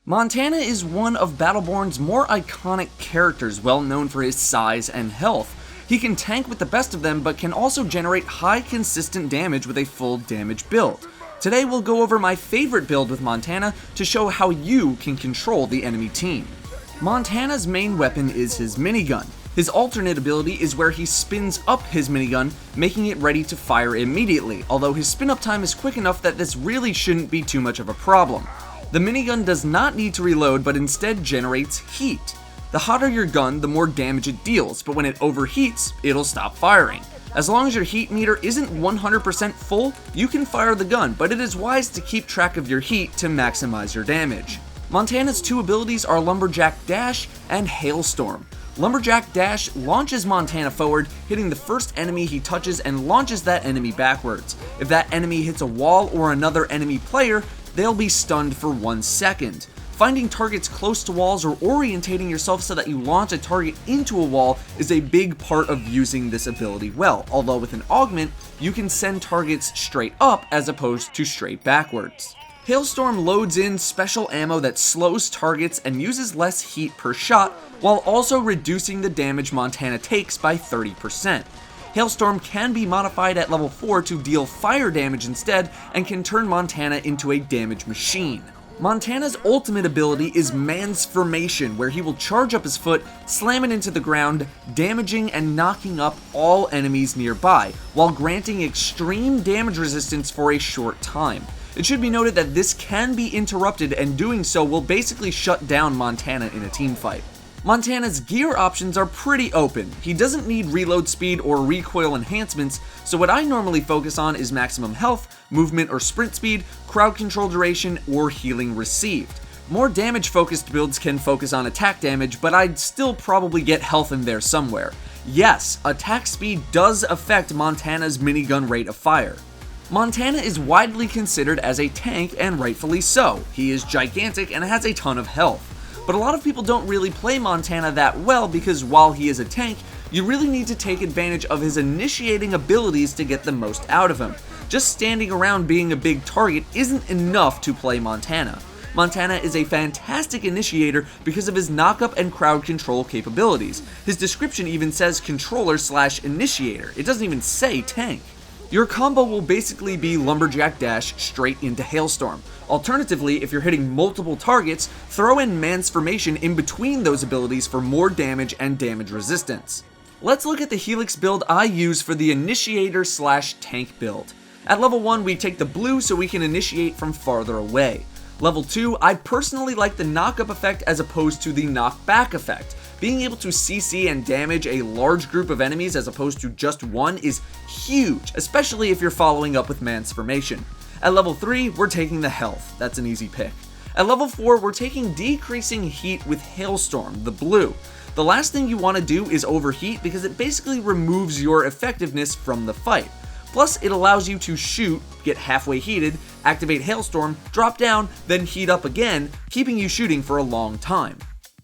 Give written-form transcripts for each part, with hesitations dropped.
Montana is one of Battleborn's more iconic characters, well known for his size and health. He can tank with the best of them, but can also generate high consistent damage with a full damage build. Today we'll go over my favorite build with Montana to show how you can control the enemy team. Montana's main weapon is his minigun. His alternate ability is where he spins up his minigun, making it ready to fire immediately, although his spin up time is quick enough that this really shouldn't be too much of a problem. The minigun does not need to reload, but instead generates heat. The hotter your gun, the more damage it deals, but when it overheats, it'll stop firing. As long as your heat meter isn't 100% full, you can fire the gun, but it is wise to keep track of your heat to maximize your damage. Montana's two abilities are Lumberjack Dash and Hailstorm. Lumberjack Dash launches Montana forward, hitting the first enemy he touches and launches that enemy backwards. If that enemy hits a wall or another enemy player, they'll be stunned for 1 second. Finding targets close to walls or orientating yourself so that you launch a target into a wall is a big part of using this ability well, although with an augment, you can send targets straight up as opposed to straight backwards. Hailstorm loads in special ammo that slows targets and uses less heat per shot, while also reducing the damage Montana takes by 30%. Hailstorm can be modified at level 4 to deal fire damage instead, and can turn Montana into a damage machine. Montana's ultimate ability is Mansformation, where he will charge up his foot, slam it into the ground, damaging and knocking up all enemies nearby, while granting extreme damage resistance for a short time. It should be noted that this can be interrupted, and doing so will basically shut down Montana in a teamfight. Montana's gear options are pretty open. He doesn't need reload speed or recoil enhancements, so what I normally focus on is maximum health, movement or sprint speed, crowd control duration, or healing received. More damage focused builds can focus on attack damage, but I'd still probably get health in there somewhere. Yes, attack speed does affect Montana's minigun rate of fire. Montana is widely considered as a tank, and rightfully so. He is gigantic and has a ton of health. But a lot of people don't really play Montana that well because while he is a tank, you really need to take advantage of his initiating abilities to get the most out of him. Just standing around being a big target isn't enough to play Montana. Montana is a fantastic initiator because of his knockup and crowd control capabilities. His description even says controller/initiator. It doesn't even say tank. Your combo will basically be Lumberjack Dash straight into Hailstorm. Alternatively, if you're hitting multiple targets, throw in Mansformation in between those abilities for more damage and damage resistance. Let's look at the Helix build I use for the initiator/tank build. At level 1, we take the blue so we can initiate from farther away. Level 2, I personally like the knock-up effect as opposed to the knock-back effect. Being able to CC and damage a large group of enemies as opposed to just one is huge, especially if you're following up with Mansformation. At level 3, we're taking the health. That's an easy pick. At level 4, we're taking decreasing heat with Hailstorm, the blue. The last thing you want to do is overheat because it basically removes your effectiveness from the fight. Plus, it allows you to shoot, get halfway heated, activate Hailstorm, drop down, then heat up again, keeping you shooting for a long time.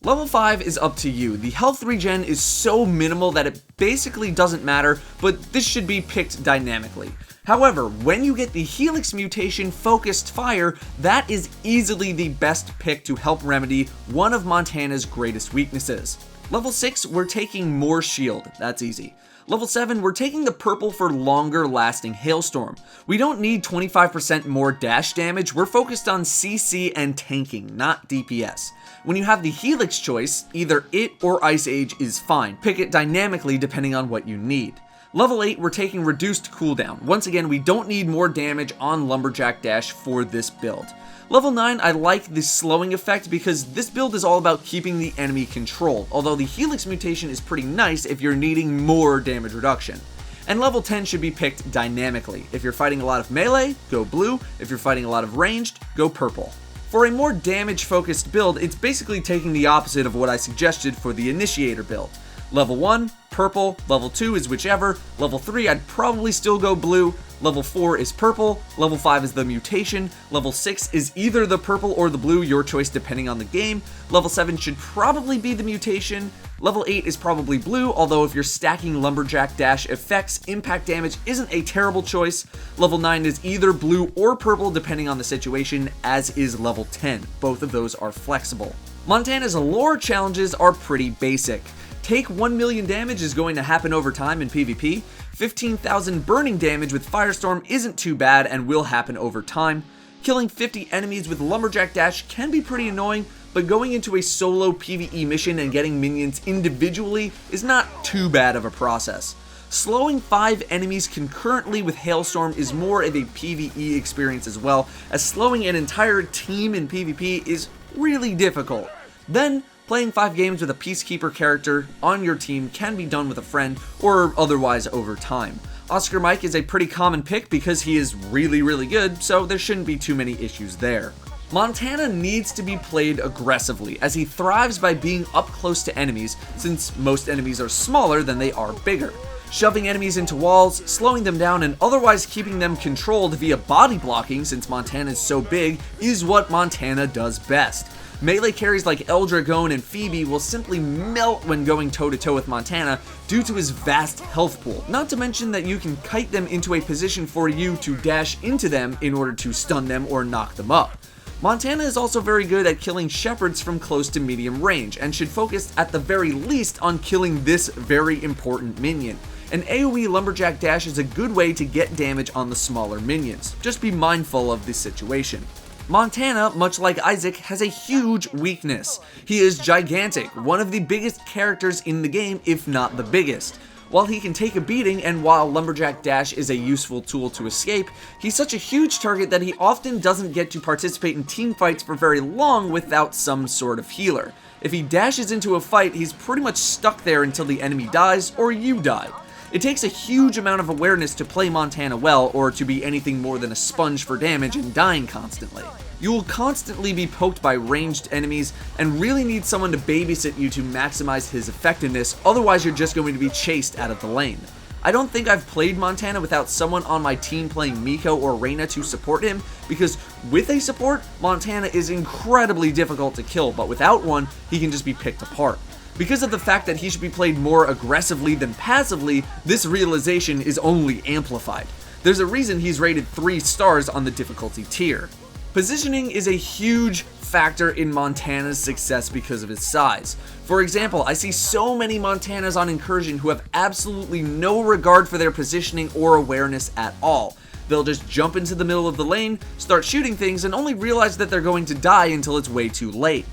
Level 5 is up to you. The health regen is so minimal that it basically doesn't matter, but this should be picked dynamically. However, when you get the Helix mutation focused fire, that is easily the best pick to help remedy one of Montana's greatest weaknesses. Level 6, we're taking more shield. That's easy. Level 7, we're taking the purple for longer lasting Hailstorm. We don't need 25% more dash damage, we're focused on CC and tanking, not DPS. When you have the Helix choice, either it or Ice Age is fine. Pick it dynamically depending on what you need. Level 8, we're taking reduced cooldown. Once again, we don't need more damage on Lumberjack Dash for this build. Level 9, I like the slowing effect because this build is all about keeping the enemy controlled, although the Helix mutation is pretty nice if you're needing more damage reduction. And level 10 should be picked dynamically. If you're fighting a lot of melee, go blue. If you're fighting a lot of ranged, go purple. For a more damage-focused build, it's basically taking the opposite of what I suggested for the initiator build. Level 1, purple. Level 2 is whichever. Level 3, I'd probably still go blue. Level 4 is purple. Level 5 is the mutation. Level 6 is either the purple or the blue, your choice depending on the game. Level 7 should probably be the mutation. Level 8 is probably blue, although if you're stacking Lumberjack Dash effects, impact damage isn't a terrible choice. Level 9 is either blue or purple depending on the situation, as is level 10. Both of those are flexible. Montana's Allure Challenges are pretty basic. Take 1 million damage is going to happen over time in PvP. 15,000 burning damage with Firestorm isn't too bad and will happen over time. Killing 50 enemies with Lumberjack Dash can be pretty annoying, but going into a solo PvE mission and getting minions individually is not too bad of a process. Slowing 5 enemies concurrently with Hailstorm is more of a PvE experience as well, as slowing an entire team in PvP is really difficult. Then, playing 5 games with a Peacekeeper character on your team can be done with a friend or otherwise over time. Oscar Mike is a pretty common pick because he is really good, so there shouldn't be too many issues there. Montana needs to be played aggressively, as he thrives by being up close to enemies, since most enemies are smaller than they are bigger. Shoving enemies into walls, slowing them down, and otherwise keeping them controlled via body blocking, since Montana is so big, is what Montana does best. Melee carries like Eldragon and Phoebe will simply melt when going toe-to-toe with Montana due to his vast health pool. Not to mention that you can kite them into a position for you to dash into them in order to stun them or knock them up. Montana is also very good at killing shepherds from close to medium range, and should focus at the very least on killing this very important minion. An AoE Lumberjack Dash is a good way to get damage on the smaller minions. Just be mindful of this situation. Montana, much like Isaac, has a huge weakness. He is gigantic, one of the biggest characters in the game, if not the biggest. While he can take a beating, and while Lumberjack Dash is a useful tool to escape, he's such a huge target that he often doesn't get to participate in team fights for very long without some sort of healer. If he dashes into a fight, he's pretty much stuck there until the enemy dies or you die. It takes a huge amount of awareness to play Montana well, or to be anything more than a sponge for damage and dying constantly. You will constantly be poked by ranged enemies, and really need someone to babysit you to maximize his effectiveness, otherwise you're just going to be chased out of the lane. I don't think I've played Montana without someone on my team playing Miko or Reyna to support him, because with a support, Montana is incredibly difficult to kill, but without one, he can just be picked apart. Because of the fact that he should be played more aggressively than passively, this realization is only amplified. There's a reason he's rated 3 stars on the difficulty tier. Positioning is a huge factor in Montana's success because of his size. For example, I see so many Montanas on Incursion who have absolutely no regard for their positioning or awareness at all. They'll just jump into the middle of the lane, start shooting things, and only realize that they're going to die until it's way too late.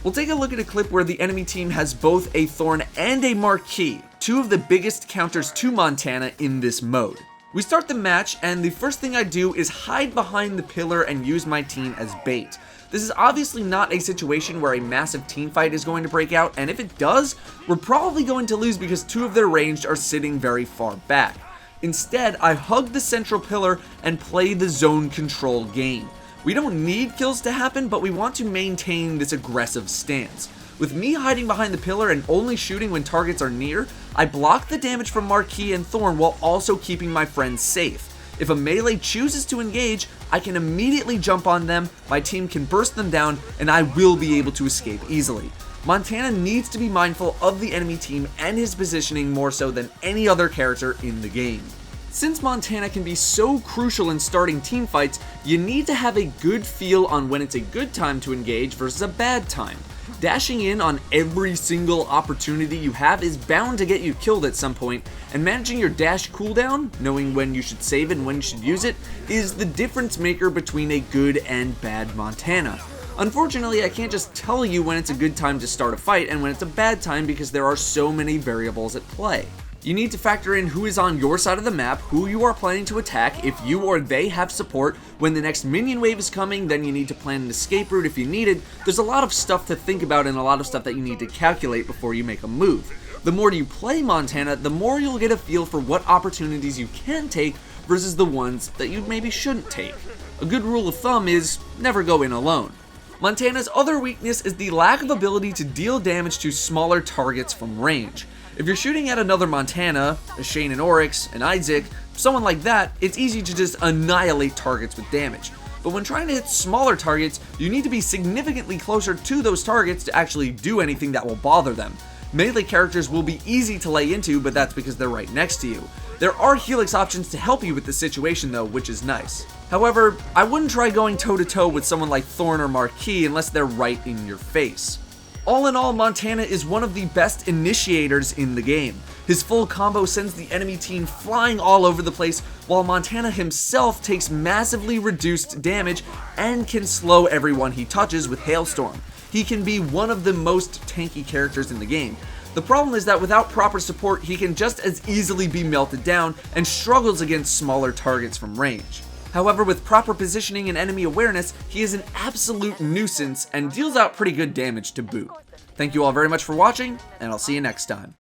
We'll take a look at a clip where the enemy team has both a Thorn and a Marquis, 2 of the biggest counters to Montana in this mode. We start the match, and the first thing I do is hide behind the pillar and use my team as bait. This is obviously not a situation where a massive team fight is going to break out, and if it does, we're probably going to lose because 2 of their ranged are sitting very far back. Instead, I hug the central pillar and play the zone control game. We don't need kills to happen, but we want to maintain this aggressive stance. With me hiding behind the pillar and only shooting when targets are near, I block the damage from Marquis and Thorn while also keeping my friends safe. If a melee chooses to engage, I can immediately jump on them, my team can burst them down, and I will be able to escape easily. Montana needs to be mindful of the enemy team and his positioning more so than any other character in the game. Since Montana can be so crucial in starting team fights, you need to have a good feel on when it's a good time to engage versus a bad time. Dashing in on every single opportunity you have is bound to get you killed at some point, and managing your dash cooldown, knowing when you should save it and when you should use it, is the difference maker between a good and bad Montana. Unfortunately, I can't just tell you when it's a good time to start a fight and when it's a bad time because there are so many variables at play. You need to factor in who is on your side of the map, who you are planning to attack, if you or they have support, when the next minion wave is coming, then you need to plan an escape route if you need it. There's a lot of stuff to think about and a lot of stuff that you need to calculate before you make a move. The more you play Montana, the more you'll get a feel for what opportunities you can take versus the ones that you maybe shouldn't take. A good rule of thumb is never go in alone. Montana's other weakness is the lack of ability to deal damage to smaller targets from range. If you're shooting at another Montana, a Shane and Oryx, an Isaac, someone like that, it's easy to just annihilate targets with damage. But when trying to hit smaller targets, you need to be significantly closer to those targets to actually do anything that will bother them. Melee characters will be easy to lay into, but that's because they're right next to you. There are Helix options to help you with the situation though, which is nice. However, I wouldn't try going toe-to-toe with someone like Thorn or Marquis unless they're right in your face. All in all, Montana is one of the best initiators in the game. His full combo sends the enemy team flying all over the place, while Montana himself takes massively reduced damage and can slow everyone he touches with Hailstorm. He can be one of the most tanky characters in the game. The problem is that without proper support, he can just as easily be melted down and struggles against smaller targets from range. However, with proper positioning and enemy awareness, he is an absolute nuisance and deals out pretty good damage to boot. Thank you all very much for watching, and I'll see you next time.